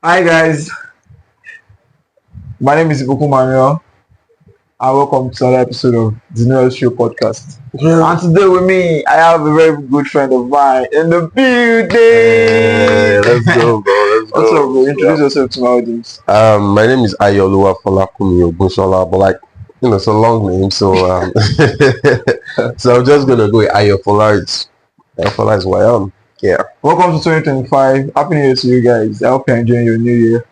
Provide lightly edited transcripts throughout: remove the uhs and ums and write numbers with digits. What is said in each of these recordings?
Hi guys, my name is Ibuku Manuel and welcome to another episode of the NUEL Show podcast. And today with me, I have a very good friend of mine in the Hey, building. let's go, bro. Let's What's up, go. bro? Introduce yourself to my audience. My name is AYOOLUWA FOLAKUNMI, but it's a long name, so so I'm just gonna go with Ayofola. Ayofola is who I am. Yeah. Welcome to 2025. Happy New Year to you guys. I hope you're enjoying your new year.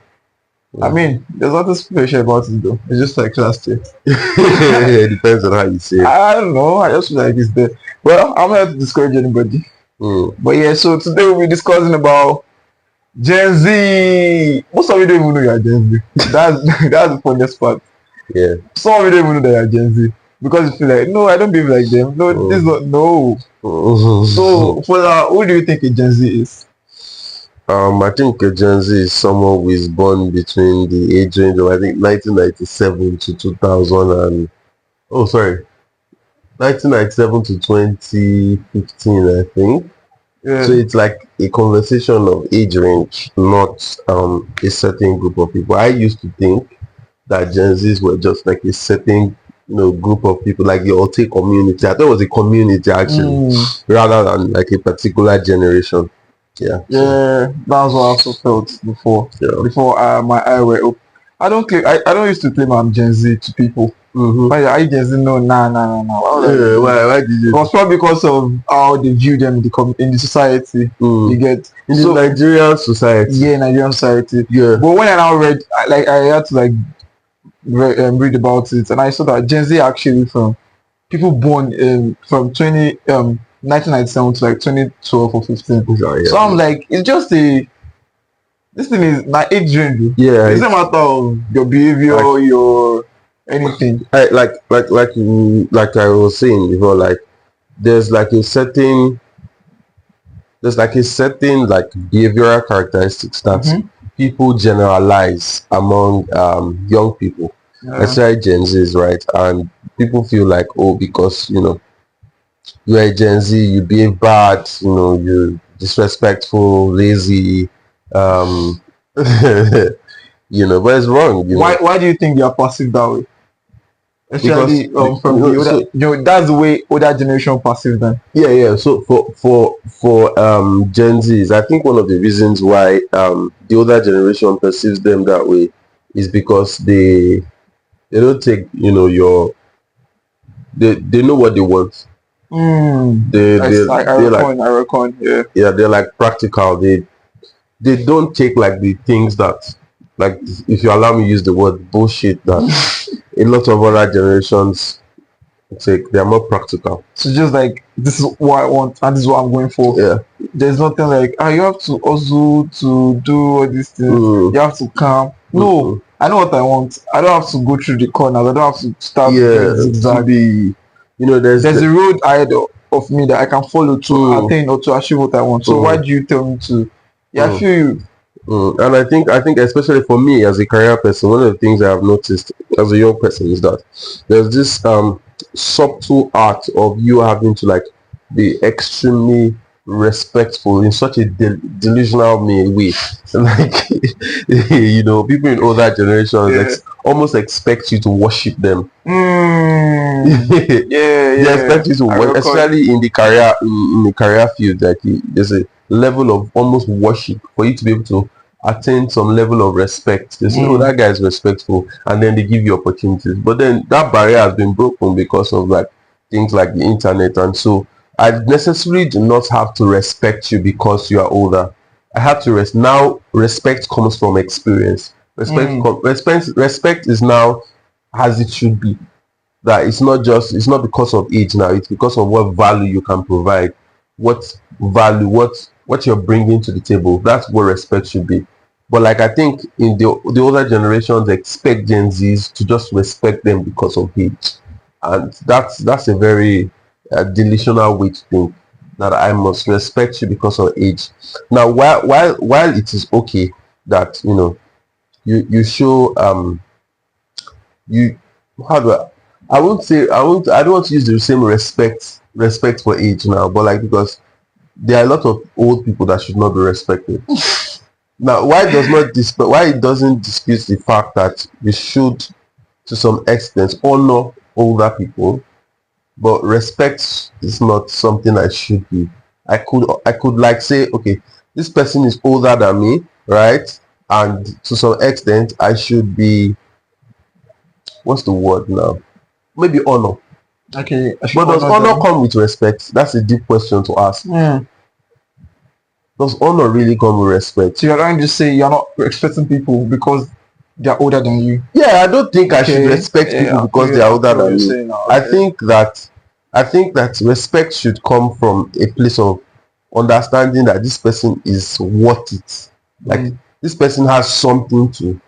I mean, there's nothing special about it though. It's just like last year. It depends on how you say it. I don't know. I just feel like it's there. Well, I'm not here to discourage anybody. But yeah, so today we'll be discussing about Gen Z. Most of you don't even know you're Gen Z. That's the funniest part. Yeah. Some of you don't even know that you're Gen Z because you feel like, no, I don't behave like them. No, this is not no. So for that, who do you think a Gen Z is? I think a Gen Z is someone who is born between the age range of 1997 to 2000 and 1997 to 2015, I think. Yeah. So it's like a conversation of age range, not a certain group of people. I used to think that Gen Zs were just like a certain group of people, like the Ote community. I thought it was a community actually, rather than like a particular generation. Yeah. Yeah, that's what I also felt before. Yeah. Before my eye were open. I don't used to claim I'm Gen Z to people. Why are you Gen Z? No, nah. Yeah, why did you? It was probably because of how they view them in the society. You get in the Nigerian society. Yeah, Nigerian society. Yeah. But when I now read, I had to read about it, and I saw that Gen Z actually from people born from 1997 to like 2012 or 15. Yeah. So I'm like, it's just this thing is my age range. Yeah. It's a matter of your behavior, your anything. Like I was saying before, like there's like a certain like behavioral characteristics that people generalize among young people, especially Gen Zs, right? And people feel like, oh, because you're a Gen Z, you behave bad, you're disrespectful, lazy, but it's wrong. Why do you think they are passive that way? Especially from the older, that's the way older generation perceive them. Yeah. So for Gen Zs, I think one of the reasons why the older generation perceives them that way is because they don't take they know what they want. I reckon, yeah. Yeah, they're like practical. They don't take like the things that, like, if you allow me to use the word bullshit, that a lot of other generations take. They are more practical. So just like, this is what I want and this is what I'm going for. Yeah. There's nothing like, you have to also to do all these things. You have to calm. No, I know what I want. I don't have to go through the corners. I don't have to start zigzag. There's a road ahead of me that I can follow to attain or to achieve what I want. So why do you tell me to? Yeah, I feel you. And I think especially for me as a career person, one of the things I have noticed as a young person is that there's this subtle art of you having to like be extremely respectful in such a delusional way. Like people in older generations almost expect you to worship them. They expect you to worship, especially in the career field. Like there's a level of almost worship for you to be able to attain some level of respect. They say, oh, that guy is respectful, and then they give you opportunities. But then that barrier has been broken because of like things like the internet, and so I necessarily do not have to respect you because you are older. I have to now respect comes from experience. Respect is now as it should be. That it's not because of age now, it's because of what value you can provide, what you're bringing to the table. That's what respect should be. But like, I think in the older generations expect Gen Zs to just respect them because of age, and that's a very delusional way to think, that I must respect you because of age. Now while it is okay that you show you how do I don't want to use the same respect for age now, but like, because there are a lot of old people that should not be respected. Now, why it doesn't dispute the fact that we should, to some extent, honor older people, but respect is not something I should be. I could like say, okay, this person is older than me, right? And to some extent, I should be, what's the word now? Maybe honor. Okay. But does honor come with respect? That's a deep question to ask. Does honor really come with respect? So you're trying to say you're not respecting people because they're older than you? Yeah, I don't think I should respect people because they are older than me. I think that respect should come from a place of understanding that this person is worth it. Like this person has something to.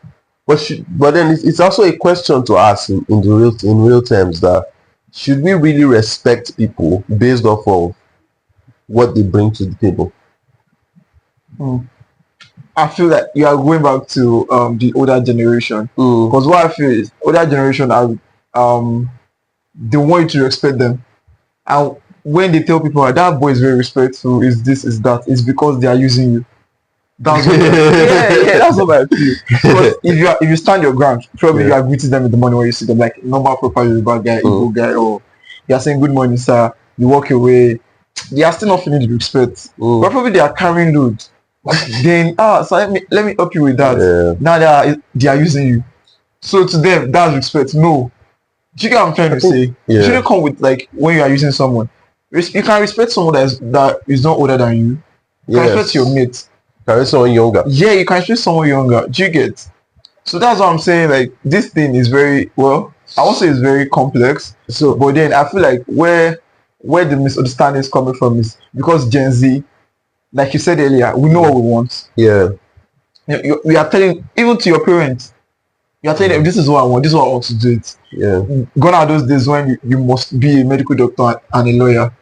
But then it's also a question to ask in real terms, that should we really respect people based off of what they bring to the table? I feel that you are going back to the older generation, because what I feel is older generation are they want you to respect them, and when they tell people that boy is very respectful, is this, is that, it's because they are using you. That's what that's what I feel. Because if you stand your ground, probably you are greeting them in the morning when you see them, like normal proper Yoruba guy, Igbo guy, or you are saying good morning sir, you walk away, they are still not feeling the respect. But probably they are carrying load. Then so let me help you with that. Now they are using you. So to them that's respect. No. Do you get what I'm trying to say? You shouldn't come with, like, when you are using someone. You can respect someone that is not older than you. You can respect your mate. Can respect someone younger. Yeah, you can respect someone younger. Do you get? So that's what I'm saying. Like, this thing is very, well, I won't say it's very complex. So, but then I feel like where the misunderstanding is coming from is because Gen Z, like you said earlier, we know what we want. Yeah. We are telling, even to your parents, you are telling them, this is what I want, this is what I want to do it. Yeah. Gone are those days when you must be a medical doctor and a lawyer.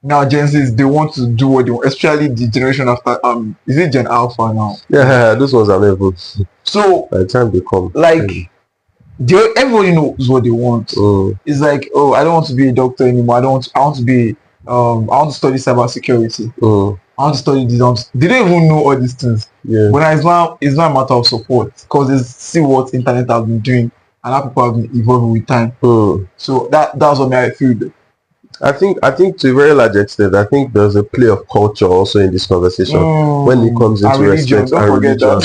Now Gen Zs, they want to do what they want, especially the generation after, is it Gen Alpha now? Yeah, those ones are level. So by the time they come, like, everybody knows what they want. It's like, oh, I don't want to be a doctor anymore. I want to be I want to study cybersecurity. I want to study this. They don't even know all these things. Yeah. But it's not a matter of support, because they see what internet has been doing and how people have been evolving with time. So that's what I feel. I think to a very large extent, I think there's a play of culture also in this conversation when it comes into respect and religion.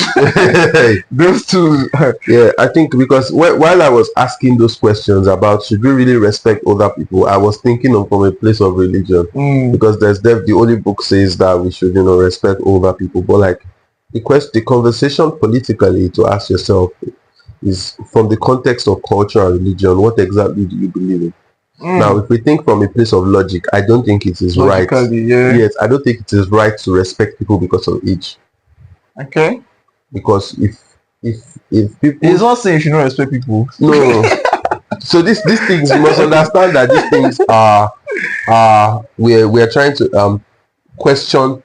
Those two. Yeah, I think because while I was asking those questions about should we really respect other people, I was thinking of from a place of religion, because the Holy Book says that we should, respect older people. But like the conversation politically to ask yourself is from the context of culture and religion, what exactly do you believe in? Now, if we think from a place of logic, I don't think it is right. Yes, I don't think it is right to respect people because of age. Okay. Because if people, it's not saying you should not respect people. No. So these things, you must understand that these things are we're trying to question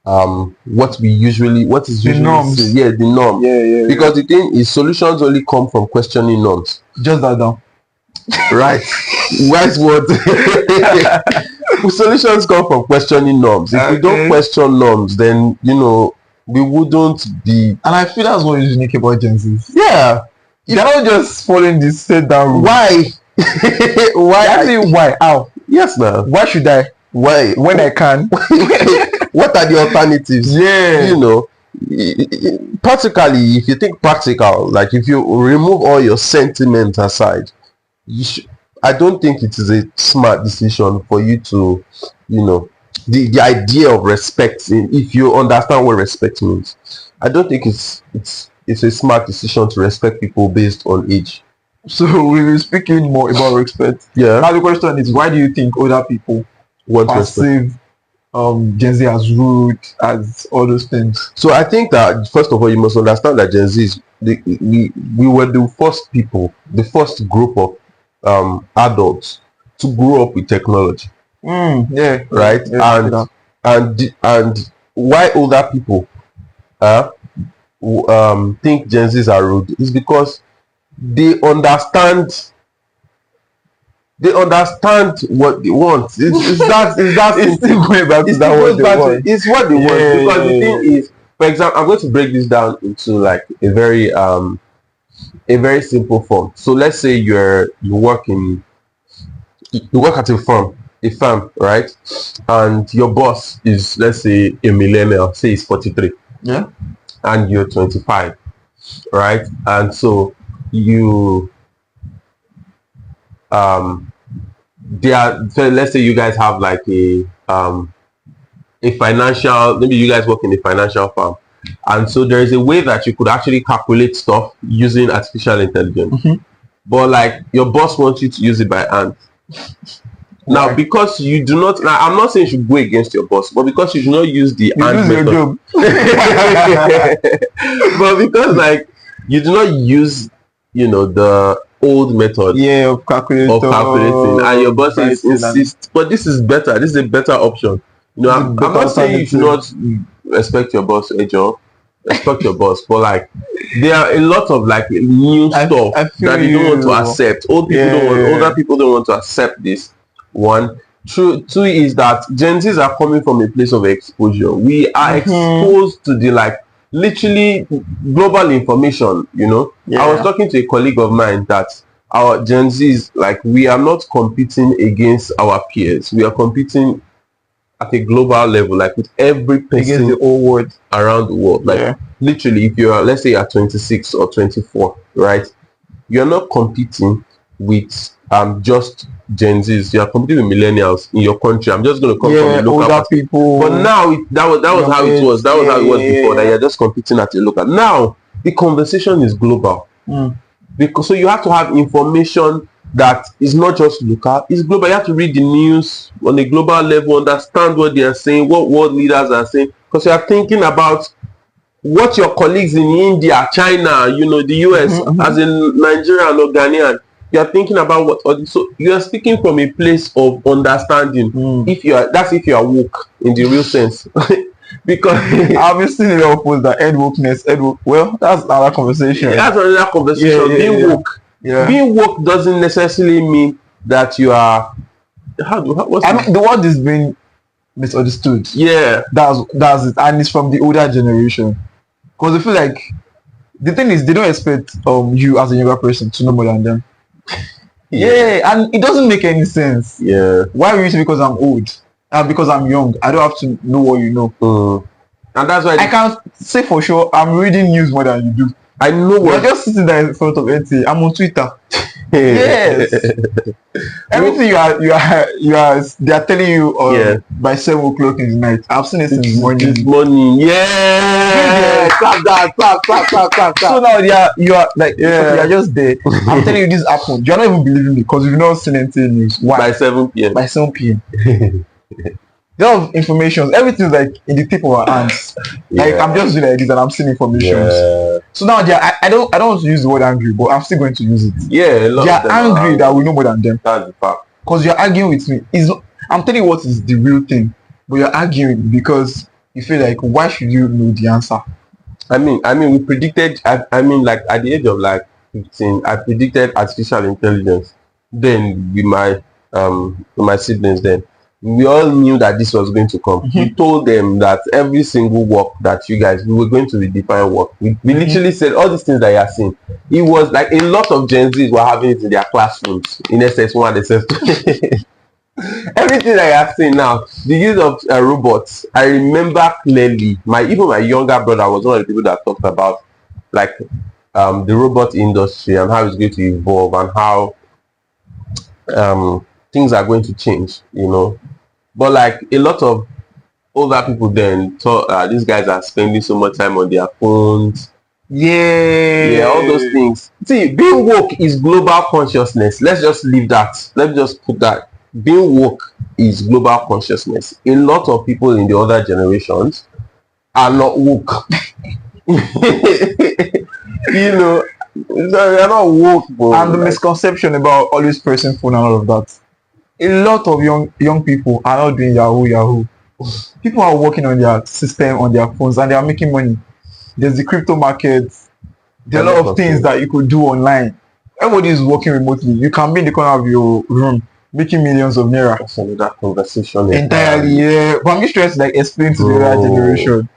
what is usually the norms. The norm. Yeah. Because the thing is, solutions only come from questioning norms. Just that down. Right. Wise word. Solutions come from questioning norms. If we don't question norms, then we wouldn't be. And I feel that's what is unique about Gen Z. Yeah. They're not just following this set down rule. Why? Why? How? Yes, now. Why should I? Why? When I can? What are the alternatives? Yeah. Practically, if you think practical, like if you remove all your sentiments aside, I don't think it is a smart decision for you to, the idea of respect. If you understand what respect means, I don't think it's a smart decision to respect people based on age. So we will speaking more about respect. Yeah. Now the question is, why do you think older people perceive Gen Z as rude, as all those things? So I think that first of all, you must understand that Gen Z we were the first people, the first group of adults to grow up with technology. Yeah. Right. Yeah, and why older people think Gen Zs are rude is because they understand what they want. It's that it's still going back to that what they want. It's what they want, because the thing is, for example, I'm going to break this down into like a very simple form. So let's say you work at a firm, right? And your boss is, let's say, a millennial, say he's 43. Yeah. And you're 25, right? And so you so let's say you guys have like a financial, maybe you guys work in a financial firm, and so there is a way that you could actually calculate stuff using artificial intelligence. But like your boss wants you to use it by hand. Now, because you do not, now I'm not saying you should go against your boss, but because you do not use the hand method, but because like you do not use, the old method, of calculating, and your boss insists, but this is better. This is a better option. I'm not saying you should not respect your boss, Ejo. Respect your boss, but like there are a lot of like new stuff that you don't want to accept. Older people don't want to accept this. One. Two is that Gen Zs are coming from a place of exposure. We are exposed to the like literally global information, I was talking to a colleague of mine that our Gen Zs, like, we are not competing against our peers. We are competing at a global level, like with every person the whole world around the world. Like literally, if you're, let's say, at 26 or 24, right, you're not competing with just Gen Zs. You're competing with millennials in your country. I'm just going to come from the local older people. But now that was how it was. That was how it was before. That you're just competing at a local. Now the conversation is global. Because so you have to have information that is not just local, it's global. You have to read the news on a global level, understand what they are saying, what world leaders are saying, because you are thinking about what your colleagues in India, China, the US, as in Nigerian or Ghanaian, you are thinking about what. So you are speaking from a place of understanding. If you are woke in the real sense. Because I've been seeing a lot of posts that well, that's another conversation. That's another conversation. Being woke. Being woke doesn't necessarily mean that you are. The word is being misunderstood. That's it, and it's from the older generation. Because I feel like the thing is they don't expect you as a younger person to know more than them. And it doesn't make any sense. Why are you saying because I'm old? Because I'm young, I don't have to know what you know. And that's why I can't say for sure I'm reading news more than you do. I know what. You're just sitting there in front of NT. I'm on Twitter. Yes. Everything you are they are telling you by 7 o'clock in the night. I've seen it since morning. Clap. So now you are like you are just there. I'm telling you this happened. You're not even believing me because you've not seen anything news. Why? By 7 p.m. By 7 p.m. A lot of information, everything's like in the tip of our hands. Like I'm just doing like this and I'm seeing information. So now I don't want to use the word angry, but I'm still going to use it. They are angry that we know more than them. That's the fact. Because you're arguing with me. I'm telling you what is the real thing, but you're arguing because you feel like why should you know the answer? I mean, we predicted. Like at the age of like 15, I predicted artificial intelligence. Then with my siblings, then we all knew that this was going to come. We told them that every single work that we were going to redefine work. We literally said all these things that you are seeing. It was like a lot of Gen Zs were having it in their classrooms in SS1 and SS2. Everything that you are seeing now, the use of robots. I remember clearly, even my younger brother was one of the people that talked about like the robot industry and how it's going to evolve and how things are going to change, But like a lot of older people then thought these guys are spending so much time on their phones. All those things. See, being woke is global consciousness. Let's just leave that. Let's just put that. Being woke is global consciousness. A lot of people in the other generations are not woke. They're not woke, bro. And the misconception about always pressing phone and all of that. A lot of young people are not doing Yahoo. People are working on their system, on their phones, and they are making money. There's the crypto market. There are a lot of things that you could do online. Everybody is working remotely. You can be in the corner of your room making millions of naira. That's another conversation entirely. But I'm just trying to like explain to the other generation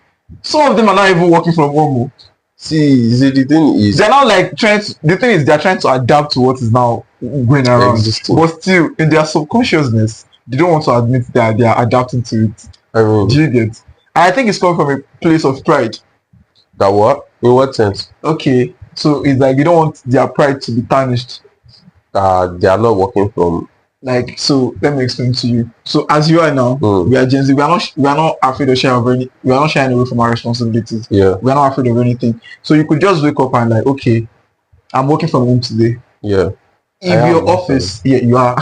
Some of them are not even working from home. See, the thing is, they're not like trying to, the thing is they're trying to adapt to what is now going around. Existing. But still, in their subconsciousness, they don't want to admit that they are adapting to it. I mean, do you get? And I think it's coming from a place of pride. That what? In what sense? Okay, so it's like they don't want their pride to be tarnished. They are not working from. Like, so let me explain to you. So as you are now, we are Gen Z. We are not afraid of sharing any. We are not shying away from our responsibilities. Yeah. We are not afraid of anything. So you could just wake up and like, okay, I'm working from home today. Yeah. If your office, yeah, you are.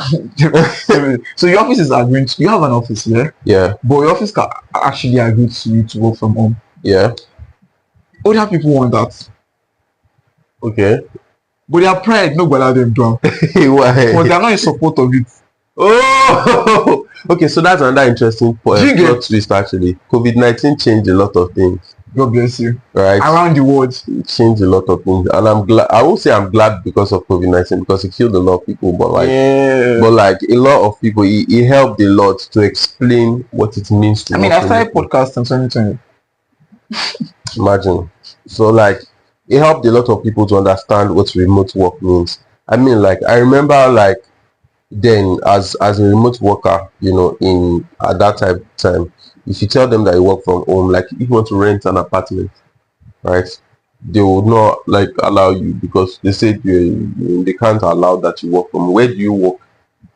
So your office is agreeing to, you have an office, yeah? Yeah. But your office can actually agree to you to work from home. Yeah. Other people want that. Okay. But their pride, no allow them down. Why? Because they are not in support of it. Oh, okay. So that's another interesting point. Plot twist actually. COVID-19 changed a lot of things. God bless you. Right. Around the world, it changed a lot of things, and I'm glad. I won't say I'm glad because of COVID-19 because it killed a lot of people, but like, a lot of people, it helped a lot to explain what it means to. I mean, I started podcast in 2020. Imagine. So like, it helped a lot of people to understand what remote work means. I mean, like, I remember like then as a remote worker, you know, in at that time, if you tell them that you work from home, like if you want to rent an apartment, right, they would not like allow you because they said they can't allow that you work from. Where do you work?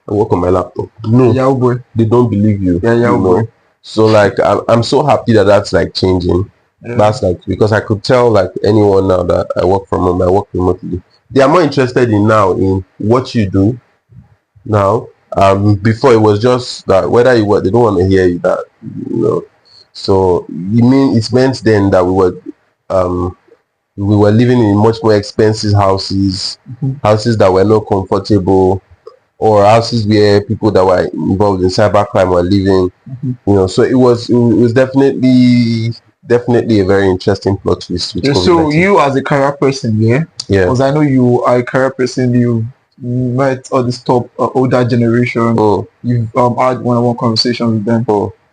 I work on my laptop. No, yeah, boy. They don't believe you. Yeah, you boy. know? So like I'm so happy that that's like changing. Yeah. That's like because I could tell like anyone now that I work from home, I work remotely. They are more interested in what you do now. Before it was just that whether you work, they don't want to hear you that, you know. So it meant then that we were living in much more expensive houses, houses that were not comfortable, or houses where people that were involved in cybercrime were living. You know, so it was definitely a very interesting plot twist with COVID-19. So you as a career person, yeah, because I know you are a career person, you met all this top older generation. You've had one-on-one conversations with them.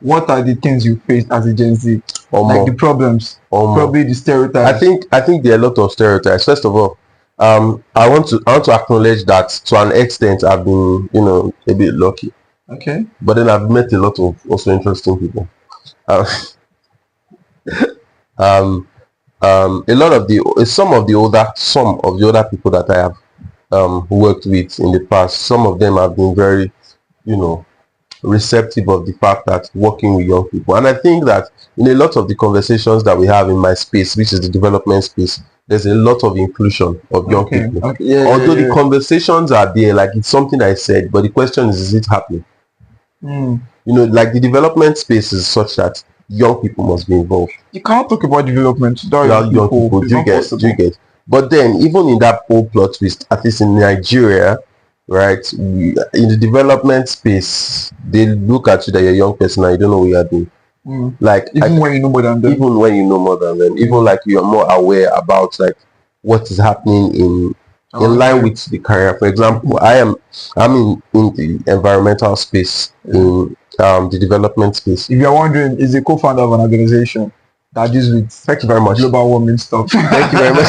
What are the things you faced as a Gen Z? Like the problems, probably the stereotypes. I think there are a lot of stereotypes. First of all, I want to acknowledge that to an extent I've been, you know, a bit lucky. Okay. But then I've met a lot of also interesting people. Some of the older people that I have worked with in the past, some of them have been very, you know, receptive of the fact that working with young people. And I think that in a lot of the conversations that we have in my space, which is the development space, there's a lot of inclusion of young people. Although the conversations are there, like it's something I said, but the question is it happening? You know, like the development space is such that young people must be involved. You can't talk about development without young people. Do you get? But then even in that whole plot twist, at least in Nigeria, right, in the development space, they look at you that you're a young person and you don't know what you are doing. Like even when you know more than them. Even like you are more aware about like what is happening in line with the career. For example, I'm in the environmental space, in the development space. If you're wondering, is a co-founder of an organization that deals with thank you very much global warming stuff. Thank you very much.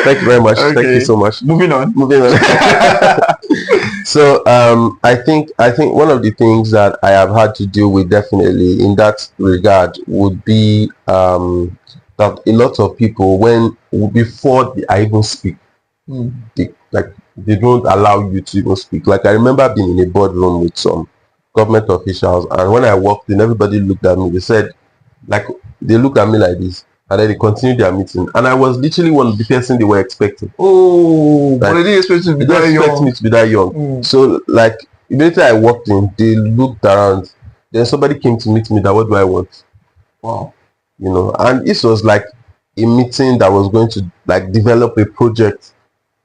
Thank you very much. Okay. Thank you so much. Moving on. So I think one of the things that I have had to deal with definitely in that regard would be that a lot of people before I even speak, they don't allow you to even speak. Like I remember being in a boardroom with some government officials, and when I walked in, everybody looked at me. They said, like, they looked at me like this, and then they continued their meeting, and I was literally one of the person they were expecting. But they didn't expect me to be that young. So like immediately I walked in, they looked around, then somebody came to meet me that what do I want? Wow. You know, and this was like a meeting that was going to like develop a project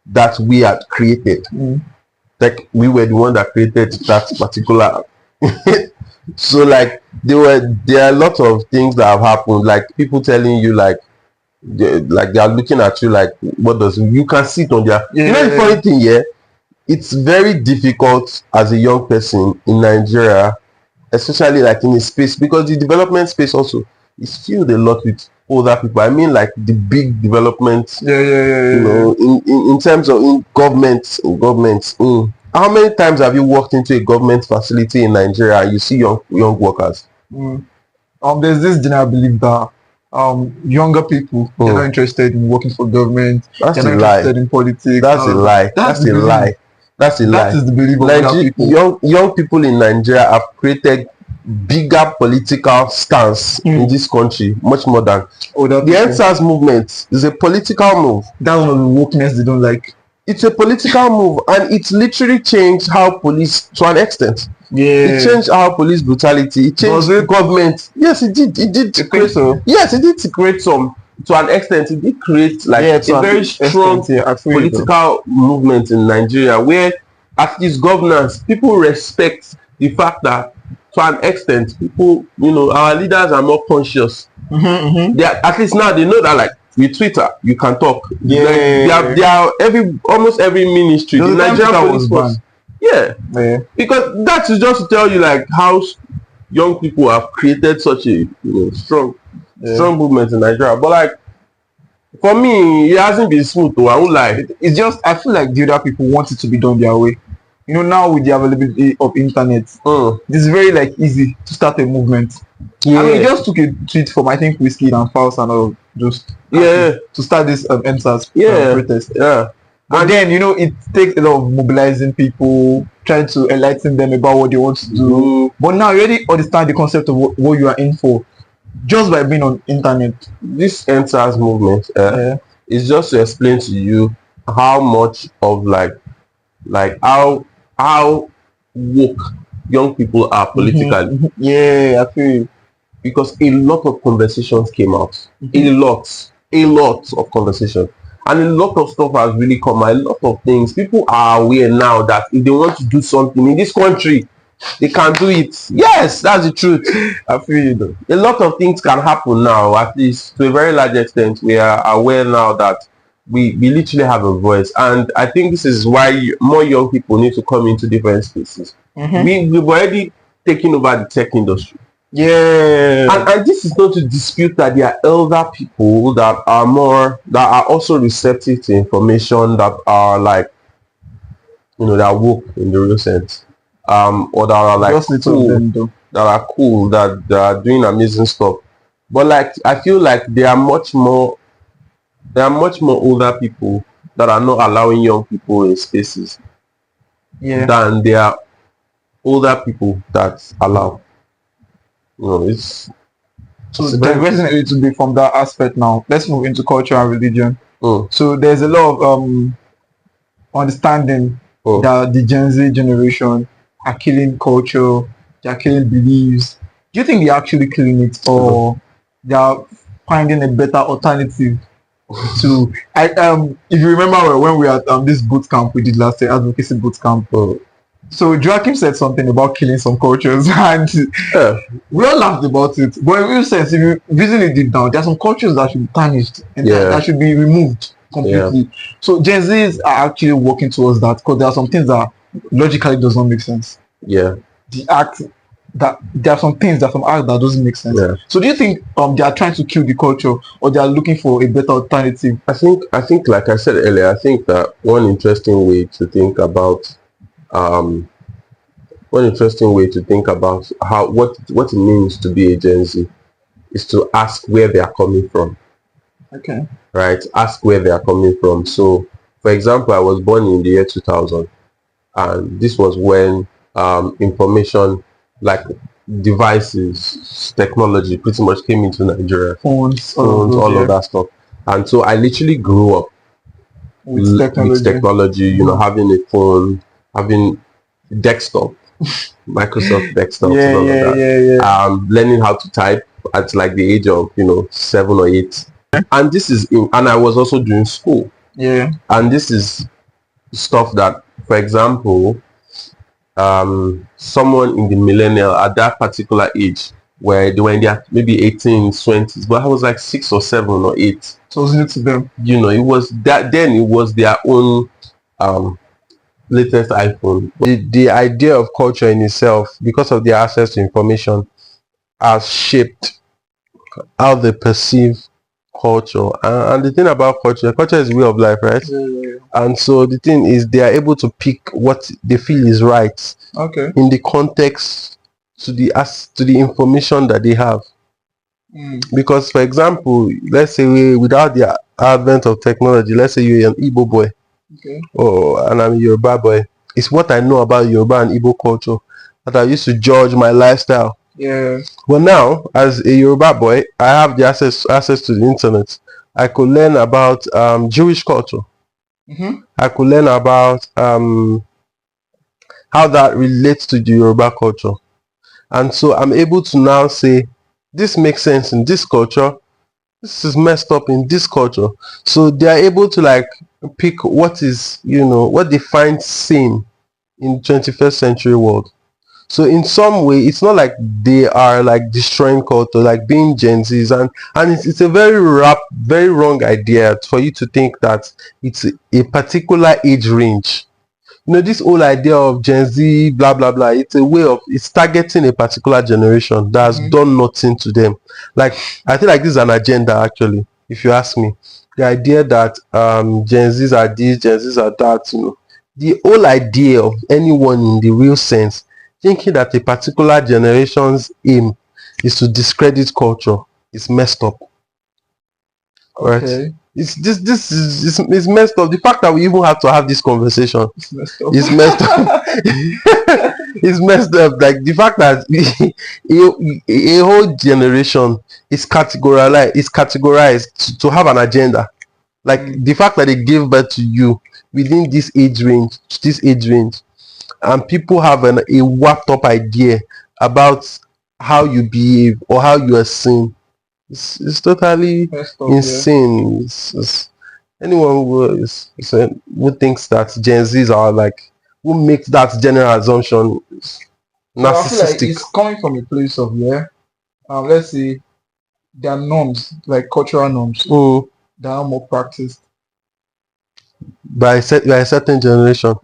that we had created. Like we were the one that created that particular so like there are a lot of things that have happened, like people telling you like they are looking at you like what does you can see it on their you know the funny thing, it's very difficult as a young person in Nigeria, especially like in a space, because the development space also, it's filled a lot with older people. I mean, like the big developments. You know, in terms of in governments. How many times have you walked into a government facility in Nigeria and you see young workers? Mm. There's this general belief that younger people, they're not interested in working for government. That's They're a not lie. interested in politics. That's a lie. That's a lie. That's a lie. That is the belief of other people. Young people in Nigeria have created bigger political stance in this country, much more than the NSAS movement is a political move. That's one of the wokeness they don't like. It's a political move, and it's literally changed how police, to an extent. It changed how police brutality. It changed government. Yes, it did. It did create some. Yes, it did create some. To an extent, it did create like a very strong political movement in Nigeria, where at least governance, people respect the fact that to an extent, people, you know, our leaders are more conscious. They are, at least now they know that, like, with Twitter you can talk. They are almost every ministry. The Nigerian police force. Because that is just to tell you like how young people have created such a strong movement in Nigeria. But like for me, it hasn't been smooth though. I won't lie. It's just I feel like the other people want it to be done their way. You know, now with the availability of internet, it's very like easy to start a movement. I mean, it just took a tweet from I think Whiskey and Faust and all just to start this NSAS protest. But then you know it takes a lot of mobilizing people, trying to enlighten them about what they want to do. But now you already understand the concept of what you are in for just by being on internet. This NSAS movement is just to explain to you how much of like how woke young people are politically. I feel because a lot of conversations came out. A lot of conversations. And a lot of stuff has really come out. A lot of things. People are aware now that if they want to do something in this country, they can do it. Yes, that's the truth. I feel you though. A lot of things can happen now, at least to a very large extent. We are aware now that we literally have a voice. And I think this is why more young people need to come into different spaces. We've already taken over the tech industry. And this is not to dispute that there are elder people that are also receptive to information, that are like, that are woke in the real sense, or that are like cool, that are doing amazing stuff. But like I feel like there are much more older people that are not allowing young people in spaces than there are older people that allow. It's digressing a little bit from that aspect now. Let's move into culture and religion. So there's a lot of understanding that the Gen Z generation are killing culture, they are killing beliefs. Do you think they're actually killing it, or they are finding a better alternative to if you remember when we were at this boot camp we did last year, advocacy boot camp. So Joachim said something about killing some cultures, and we all laughed about it. But in real sense, if you reason it deep down, there are some cultures that should be tarnished and that should be removed completely. So Gen Zs are actually working towards that, because there are some things that logically does not make sense. The act that there are some things that that doesn't make sense. So do you think they are trying to kill the culture, or they are looking for a better alternative? I think like I said earlier, I think that one interesting way to think about how what it means to be a Gen Z is to ask where they are coming from. Right? Ask where they are coming from. So for example, I was born in the year 2000, and this was when information like devices, technology pretty much came into Nigeria. Phones, all of that stuff. And so I literally grew up with technology, having a phone, having desktop, Microsoft desktop, learning how to type at like the age of 7 or 8. And this is and I was also doing school. And this is stuff that, for example, someone in the millennial at that particular age, where they were in their maybe 18s, 20s, but I was like 6 or 7 or 8. So it was new to them. It was that then it was their own latest iPhone. The idea of culture in itself, because of their access to information, has shaped how they perceive culture. And the thing about culture is a way of life, right? And so the thing is, they are able to pick what they feel is right in the context to the information that they have. Because, for example, let's say without the advent of technology, let's say you're an Igbo boy, and I'm a Yoruba boy. It's what I know about Yoruba and Igbo culture that I used to judge my lifestyle. But now, as a Yoruba boy, I have the access to the internet. I could learn about Jewish culture. I could learn about how that relates to the Yoruba culture. And so I'm able to now say, this makes sense in this culture, this is messed up in this culture. So they are able to like pick what is, what they find sane in 21st century world. So in some way, it's not like they are like destroying culture, like being Gen Zs, and it's a very wrong idea for you to think that it's a particular age range. This whole idea of Gen Z, blah blah blah, it's targeting a particular generation that has done nothing to them. Like, I feel like this is an agenda, actually, if you ask me. The idea that Gen Zs are this, Gen Zs are that, the whole idea of anyone in the real sense thinking that a particular generation's aim is to discredit culture is messed up. Right? This is messed up. The fact that we even have to have this conversation is messed up. It's messed up. Like the fact that a whole generation is categorized to have an agenda. Like the fact that they give birth to you within this age range, and people have a warped up idea about how you behave or how you are seen. It's totally insane. It's anyone who thinks that Gen Zs are like, who makes that general assumption, is narcissistic. I feel like it's coming from a place of let's say there are norms, like cultural norms, that are more practiced by a certain generation.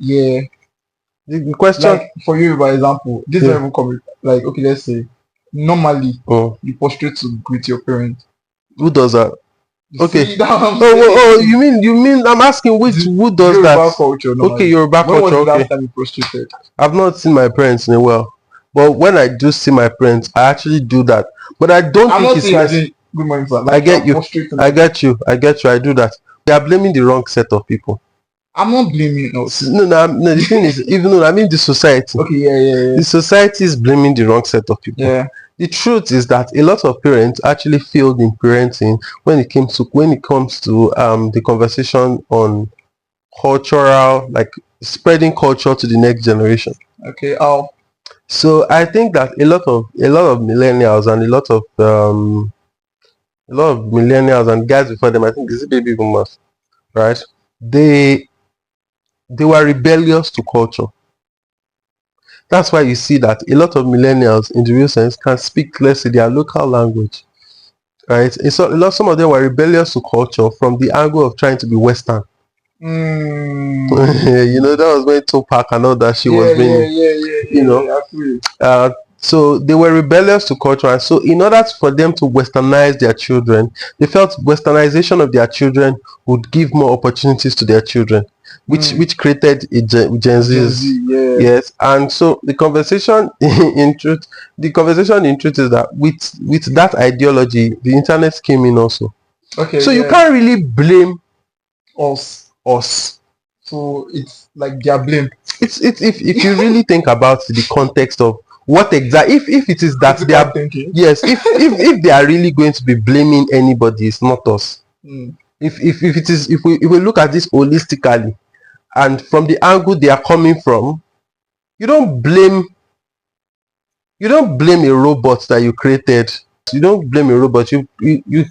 The question, like for you, by example, this is not even coming. Like, okay, let's say normally you prostrate to greet your parents. Who does that? Okay. You mean I'm asking who does Yoruba that? Culture, okay, Yoruba culture. When was the last time you prostrated? I've not seen my parents in a while, but when I do see my parents, I actually do that. But I don't think it's nice. Good morning, sir. Like, I get you. I get you. I do that. They are blaming the wrong set of people. I'm not blaming No. The thing is, even though I mean the society. Okay, The society is blaming the wrong set of people. The truth is that a lot of parents actually failed in parenting when it comes to the conversation on cultural, like spreading culture to the next generation. Okay. So I think that a lot of millennials and a lot of millennials and guys before them, I think this is baby boomers, right? They were rebellious to culture. That's why you see that a lot of millennials in the real sense can speak, let's say, their local language, right? Some of them were rebellious to culture from the angle of trying to be Western. That was when Tupac and all that shit was being, so they were rebellious to culture, and so in order for them to westernize their children, they felt westernization of their children would give more opportunities to their children, which created a Gen Zs. Yes. And so the conversation in truth is that with that ideology, the internet came in also. So you can't really blame us. So it's like their blame. It's if you really think about the context of what exactly, if it is that they are thinking. Yes, if they are really going to be blaming anybody, it's not us. If we look at this holistically and from the angle they are coming from, you don't blame a robot that you created. You don't blame a robot. You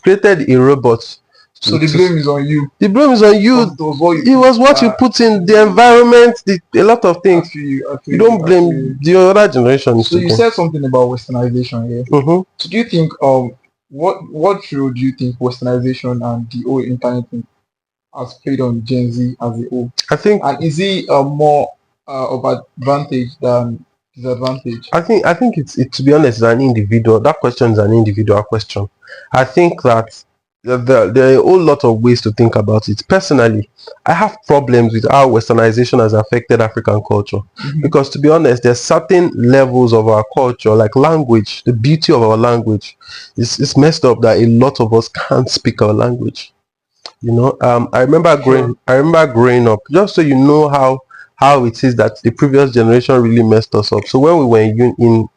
created a robot. So the blame is on you. The blame is on you. It was what you put in the environment, a lot of things. You don't blame the other generation. So you said something about westernization here. So do you think what role do you think westernization and the whole internet thing has played on Gen Z as a whole? I think, and is it more of advantage than disadvantage? I think it's to be honest, it's an individual. That question is an individual question. I think that there are a whole lot of ways to think about it. Personally, I have problems with how westernization has affected African culture. Because to be honest, there's certain levels of our culture, like language, the beauty of our language. It's messed up that a lot of us can't speak our language. I remember growing up, just so you know how it is that the previous generation really messed us up. So when we were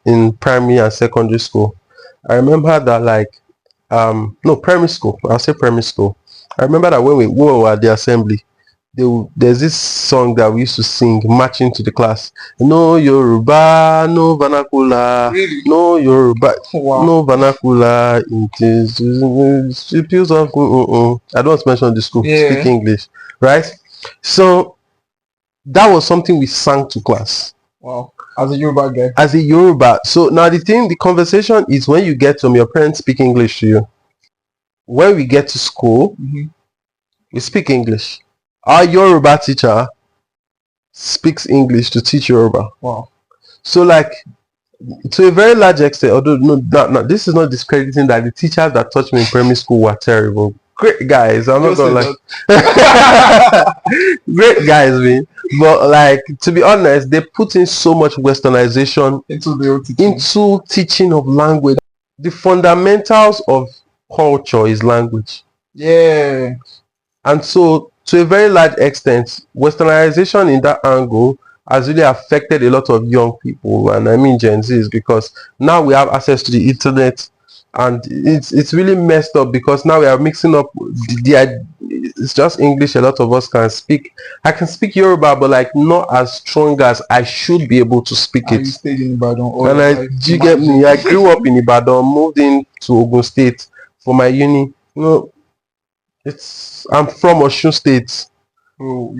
in primary and secondary school, I remember that, like, no, primary school, I'll say primary school. I remember that when we were at the assembly, there's this song that we used to sing marching to the class. No Yoruba, no vernacular. Really? No Yoruba, Wow. no vernacular. It is pupils of I don't want to mention the school. Yeah. Speak English, right? So that was something we sang to class. Wow. As a Yoruba guy. As a Yoruba. So now the conversation is when you get your parents speak English to you. When we get to school, we speak English. Our Yoruba teacher speaks English to teach Yoruba. Wow. So, like, to a very large extent, although no, this is not discrediting that the teachers that taught me in primary school were terrible. Great guys, I'm not gonna lie. Great guys, man. But, like, to be honest, they put in so much westernization into teaching of language. The fundamentals of culture is language. Yeah. And so, to a very large extent, westernization in that angle has really affected a lot of young people, and I mean Gen Zs, because now we have access to the internet, and it's really messed up because now we are mixing up it's just English. A lot of us can speak. I can speak Yoruba, but, like, not as strong as I should be able to speak it. You stayed in Ibadan, and you get me? I grew up in Ibadan, moved into Ogun State for my uni. I'm from Osun State. Oh,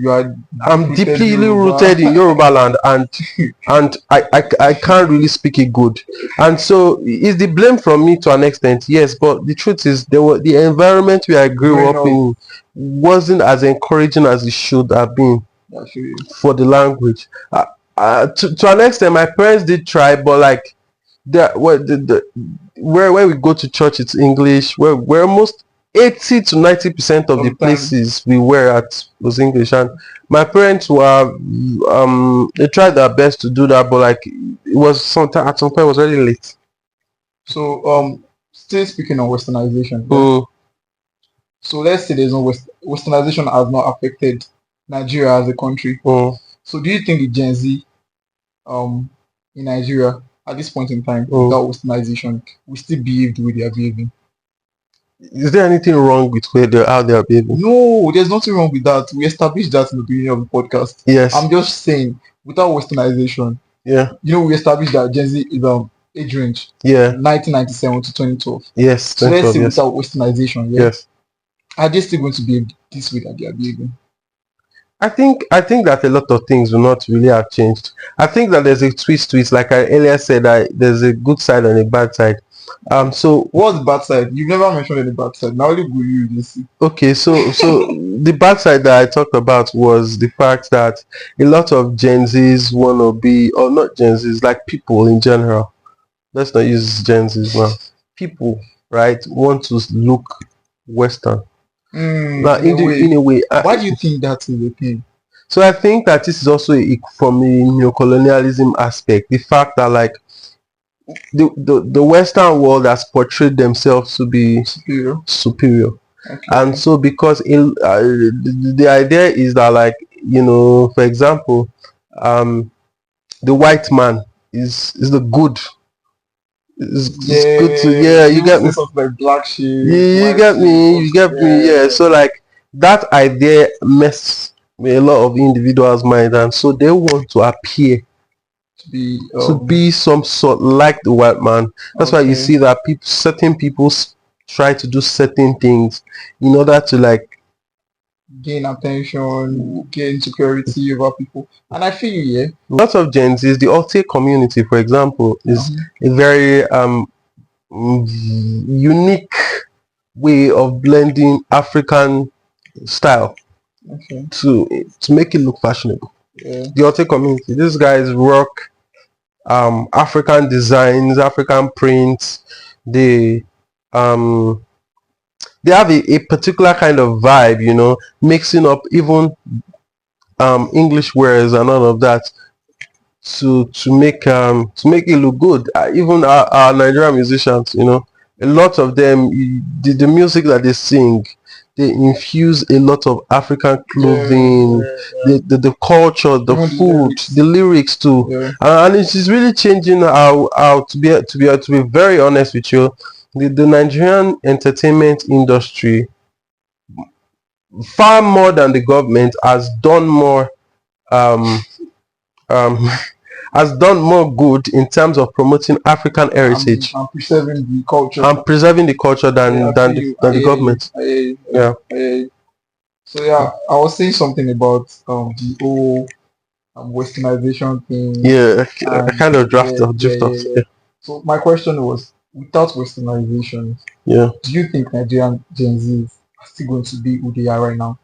I'm deeply rooted in Yoruba land, and I can't really speak it good. And so is the blame from me to an extent? Yes, but the truth is the environment where I grew up in wasn't as encouraging as it should have been for the language. To an extent, my parents did try, but, like, where we go to church, it's English. We're almost 80 to 90% of the places we were at was English, and my parents were they tried their best to do that, but, like, it was at some point it was really late. So still speaking on westernization, so let's say there's no westernization has not affected Nigeria as a country. So do you think the Gen Z in Nigeria at this point in time without westernization will still behave the way they are behaving? Is there anything wrong with how they are behaving? No, there's nothing wrong with that. We established that in the beginning of the podcast. Yes. I'm just saying, without westernization, we established that Gen Z is age range. 1997 to 2012. Yes. So let's say without westernization, yes. Are they still going to behave this way that they are behaving? I think that a lot of things will not really have changed. I think that there's a twist to it. Like I earlier said, there's a good side and a bad side. So what's the bad side? You've never mentioned any bad side. Now only good you see. Okay, so the bad side that I talked about was the fact that a lot of Gen Zs want to be, or not Gen Zs, like people in general. Let's not use Gen Zs now. People, right, want to look Western. Now, in a way, why do you think that is the thing? So I think that this is also from a neocolonialism aspect. The fact that, like, the Western world has portrayed themselves to be superior. Okay. And so because the idea is that, like, for example, the white man is the good. It's good to you get me. Like black sheep, you get me. Yeah. So, like, that idea messes with a lot of individuals' mind, and so they want to appear to be some sort like the white man. That's why you see that certain people try to do certain things in order to, like, gain attention, gain security over people. And I feel lots of Gen Zs, the Alte community, for example, is a very unique way of blending African style to make it look fashionable. The Alte community, these guys rock African designs, African prints. They um they have a particular kind of vibe, you know, mixing up even English words and all of that to make it look good. Even our Nigerian musicians, you know, a lot of them, the music that they sing, they infuse a lot of African clothing, the culture, the food, the lyrics too, and it is really changing how to be very honest with you, the Nigerian entertainment industry, far more than the government, has done more um um has done more good in terms of promoting African heritage and preserving the culture than the government. Yeah. So yeah, I was saying something about the whole westernization thing. Yeah, I kind of drift off. Yeah. So my question was, without westernization, Yeah, do you think Nigerian Gen Zs are still going to be who they are right now?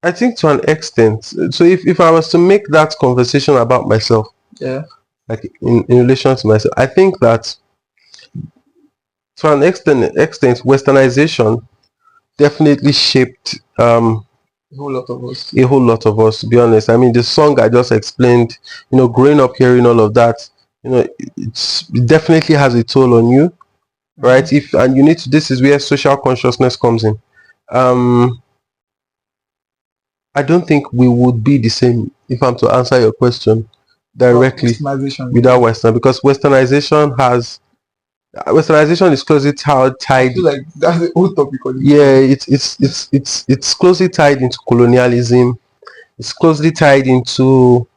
I think to an extent. So if I was to make that conversation about myself, Yeah. like in relation to myself, I think that to an extent westernization definitely shaped A whole lot of us. a whole lot of us, to be honest. I mean, the song I just explained, you know, growing up hearing all of that, you know, it definitely has a toll on you, right? If and you need to, this is where social consciousness comes in. um I don't think we would be the same, if I'm to answer your question directly, without Western, because Westernization is closely tied. I feel like that's the whole topic. Yeah, it's closely tied into colonialism. It's closely tied into,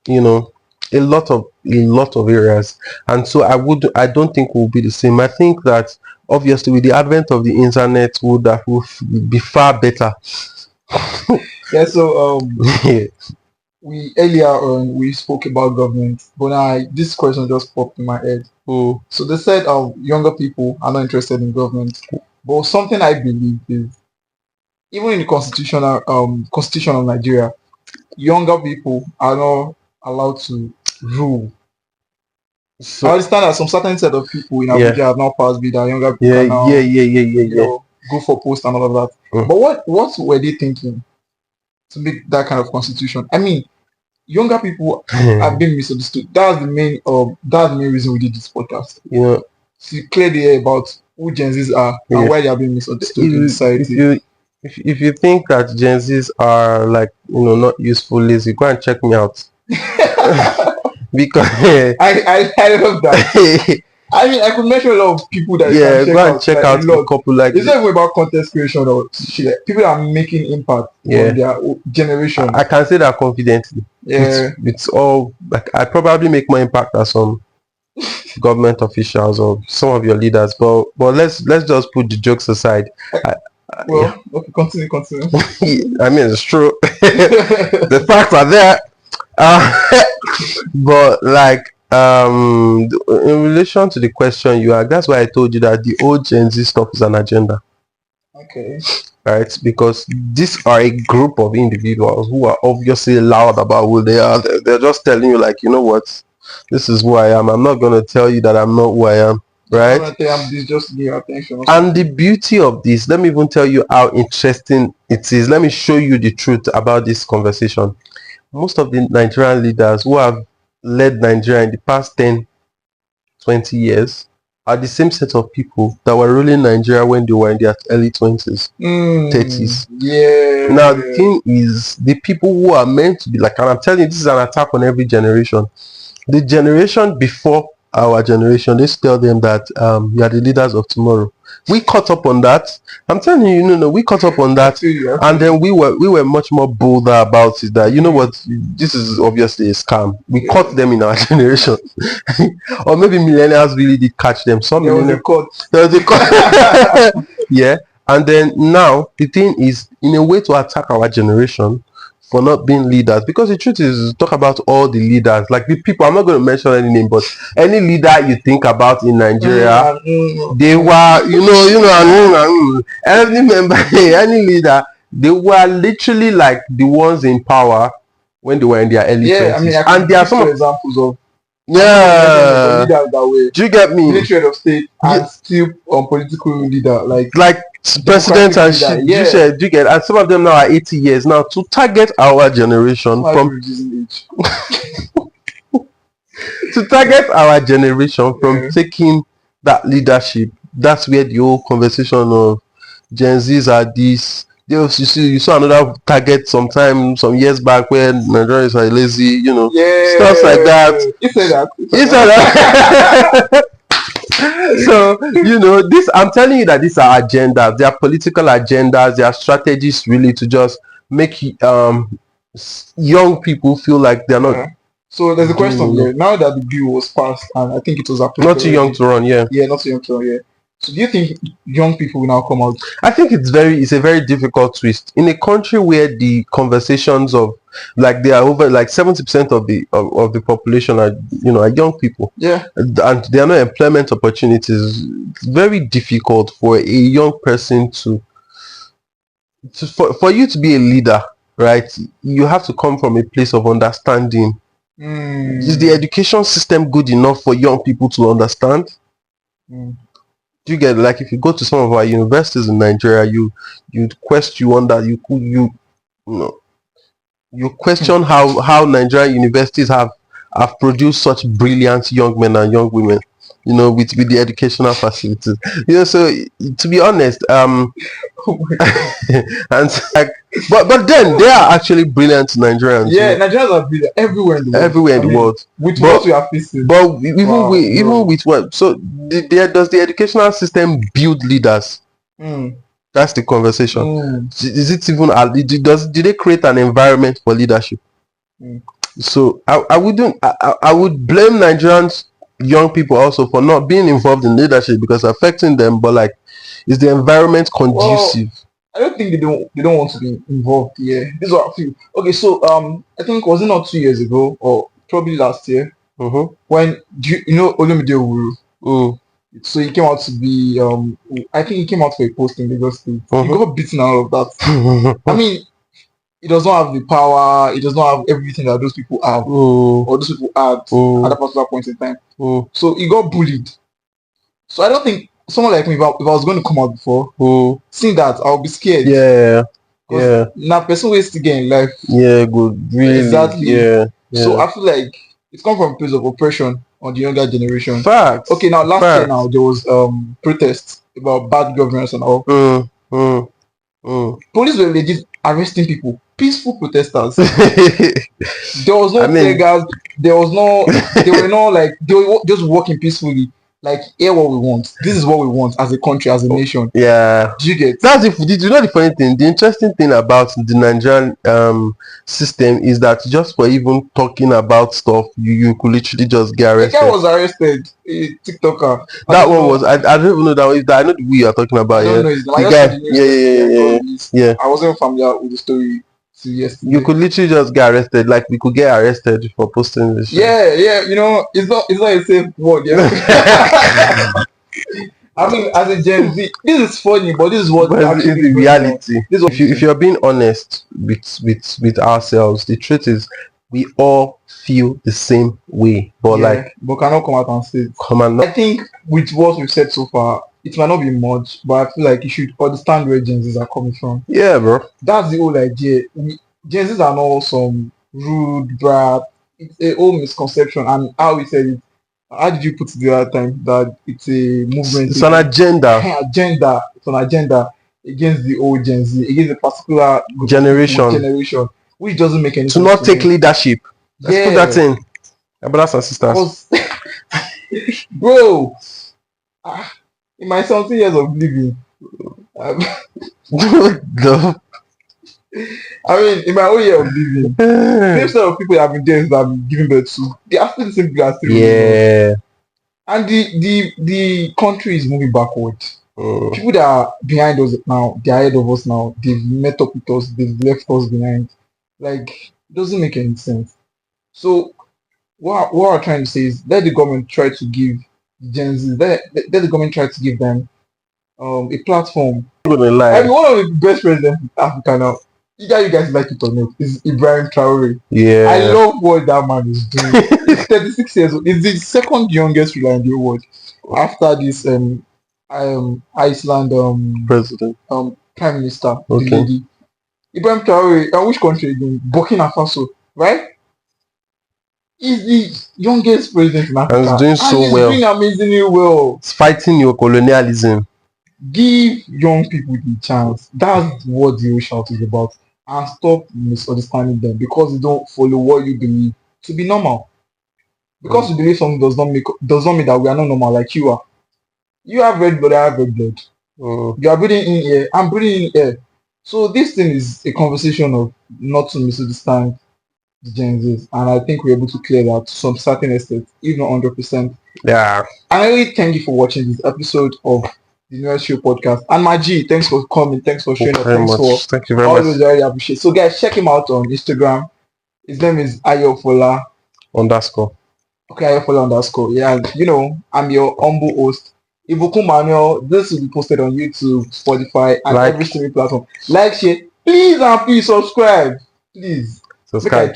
you know, a lot of areas, and so I don't think we'll be the same. I think that obviously with the advent of the internet will be far better. Yeah. So we earlier on we spoke about government, but this question just popped in my head. So they said younger people are not interested in government, but something I believe is, even in the constitution of Nigeria, younger people are not allowed to rule. So I understand that some certain set of people in Abuja have now passed that younger people can now go for post and all of that. But what were they thinking to make that kind of constitution? I mean, younger people have been misunderstood. That's the main reason we did this podcast. You know, to clear the air about who Gen Zs are and why they are being misunderstood in society. If you think that Gen Zs are, like, you know, not useful, lazy, go and check me out. Because I love that. I mean, I could mention a lot of people that go and check out a couple. Like, it's not even about content creation or shit. People are making impact on their generation. I can say that confidently. Yeah, it's all like, I probably make more impact than some government officials or some of your leaders. But let's just put the jokes aside. Okay, continue. I mean, it's true. The facts are there. But like, in relation to the question you asked, that's why I told you that the old Gen Z stuff is an agenda. Okay. Right, because these are a group of individuals who are obviously loud about who they are. They're just telling you, like, you know what, this is who I am. I'm not going to tell you that I'm not who I am. Right? Just give attention. And the beauty of this, let me even tell you how interesting it is. Let me show you the truth about this conversation. Most of the Nigerian leaders who have led Nigeria in the past 10-20 years are the same set of people that were ruling Nigeria when they were in their early 20s, 30s. Yeah. Now the thing is, the people who are meant to be like, and I'm telling you, this is an attack on every generation. The generation before our generation, they tell them that you are the leaders of tomorrow. We caught up on that. I'm telling you, no, we caught up on that, and then we were much more bolder about it. That, you know what, this is obviously a scam. We caught them in our generation, or maybe millennials really did catch them. Some there was a caught. Yeah, and then now the thing is, in a way to attack our generation for not being leaders, because the truth is, talk about all the leaders, like the people, I'm not going to mention any name, but any leader you think about in Nigeria, they were, any member, any leader, they were literally like the ones in power when they were in their early 20s. I mean, and there are some examples of Yeah. Leaders that were, do you get me? Military head of state and still political leader, like president and leader, shit. yeah. Do you get? And some of them now are 80 years now to target our generation Why are from you reducing age? to target our generation from Yeah. taking that leadership. That's where the whole conversation of Gen Zs are this. You saw another target some years back where Nigerians are lazy, you know, Yeah. stuff like that. You said that. You said that. So you know this, I'm telling you that these are agendas. They are political agendas. They are strategies really to just make young people feel like they're not. So there's a question here. Now that the bill was passed and I think it was approved, not too young to run. Yeah, not too young to run. Yeah. So do you think young people will now come out? I think it's a very difficult twist in a country where the conversations of like they are over like 70% of the population are are young people. Yeah. And there are no employment opportunities. It's very difficult for a young person for you to be a leader, right? You have to come from a place of understanding. Is the education system good enough for young people to understand? Do you get, like, if you go to some of our universities in Nigeria, you'd question, you wonder, you question how Nigerian universities have produced such brilliant young men and young women, with the educational facilities. So to be honest, and like, but then they are actually brilliant Nigerians. Yeah, Nigerians are brilliant everywhere in the world. Everywhere in the world. With what we are facing. But even with what? So does the educational system build leaders? That's the conversation. Is it even do they create an environment for leadership? So I would blame Nigerians young people also for not being involved in leadership because affecting them, but like, is the environment conducive? I don't think they don't want to be involved. Yeah, this is what I feel. Okay, so I think, was it not 2 years ago or probably last year, when Olumide Owuru, so he came out to be I think he came out for a post in Lagos State. He got beaten out of that. I mean, he does not have the power, he does not have everything that those people have, or those people had at that particular point in time. So he got bullied. So I don't think someone like me, if I was going to come out before, seeing that, I'll be scared. Yeah. Now, person ways to get in life. Yeah, good. Really. Exactly. Yeah. So I feel like it's come from a place of oppression on the younger generation. Facts. Okay, now last year now there was protests about bad governance and all. Police were legit arresting people, peaceful protesters. There was no tear gas. There was no. They were not like, they were just walking peacefully. Like, hear what we want. This is what we want as a country, as a nation. Yeah. Do you get? That's did you know the funny thing? The interesting thing about the Nigerian system is that just for even talking about stuff, you could literally just get arrested. The guy was arrested, a TikToker. That one was I don't even know that. I know the way you are talking about. I don't know his name. The guy. Yeah. I wasn't familiar with the story till yesterday. You could literally just get arrested. Like, we could get arrested for posting this shit. Yeah. It's not a safe word. Yeah. I mean, as a Gen Z, this is funny, but this is what is the reality. If you're being honest with ourselves, the truth is we all feel the same way, but but cannot come out and say it. I think with what we've said so far, it might not be much, but I feel like you should understand where Gen Zs are coming from. Yeah, bro. That's the whole idea. Gen Zs are not some rude brat. It's a whole misconception, and how we said it. How did you put it the other time that it's a movement? It's an agenda. It's an agenda against the old Gen Z, against a particular generation, which doesn't make any sense. To not take leadership. Let's put that in. My brothers and sisters. Bro, in my 17 years of living, I mean, in my own year of living, the set of people that have been there that have been giving birth to, they are still the same people. Yeah. And the country is moving backward. People that are behind us now, they are ahead of us now. They've met up with us. They've left us behind. Like, it doesn't make any sense. So, what I'm trying to say is, let the government try to give Gen Z, let the government try to give them a platform. I mean, one of the best presidents in Africa now. either you guys like it or not, is Ibrahim Traore. Yeah. I love what that man is doing. He's 36 years old. He's the second youngest ruler in the world after this Iceland President. Prime Minister, the Okay. lady. Ibrahim Traore, which country again? Burkina Faso, right? He's the youngest president in Africa. And he's doing so he's well. doing amazingly well. It's fighting your colonialism. Give young people the chance. That's what the whole shout is about. And stop misunderstanding them because they don't follow what you believe to be normal. Because you believe something does not mean that we are not normal like you are. You have red blood, I have red blood. You are breathing in air, I'm breathing in air. So this thing is a conversation of not to misunderstand the Gen Zs, and I think we're able to clear that to some certain extent, if not 100%. Yeah. And I really thank you for watching this episode of the NUEL Show podcast. And my G, thanks for coming, thanks for showing up, Thank you very much. Always very appreciate. So guys, check him out on Instagram. His name is AYOOLUWA _. Okay, AYOOLUWA_. Yeah, you know, I'm your humble host. Ibukun Manuel. This will be posted on YouTube, Spotify, and every streaming platform. Like, share, please, and please subscribe. Please. Subscribe.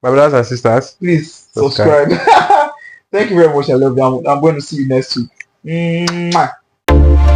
My brothers and sisters, please subscribe. Thank you very much. I love you. I'm going to see you next week. Mwah.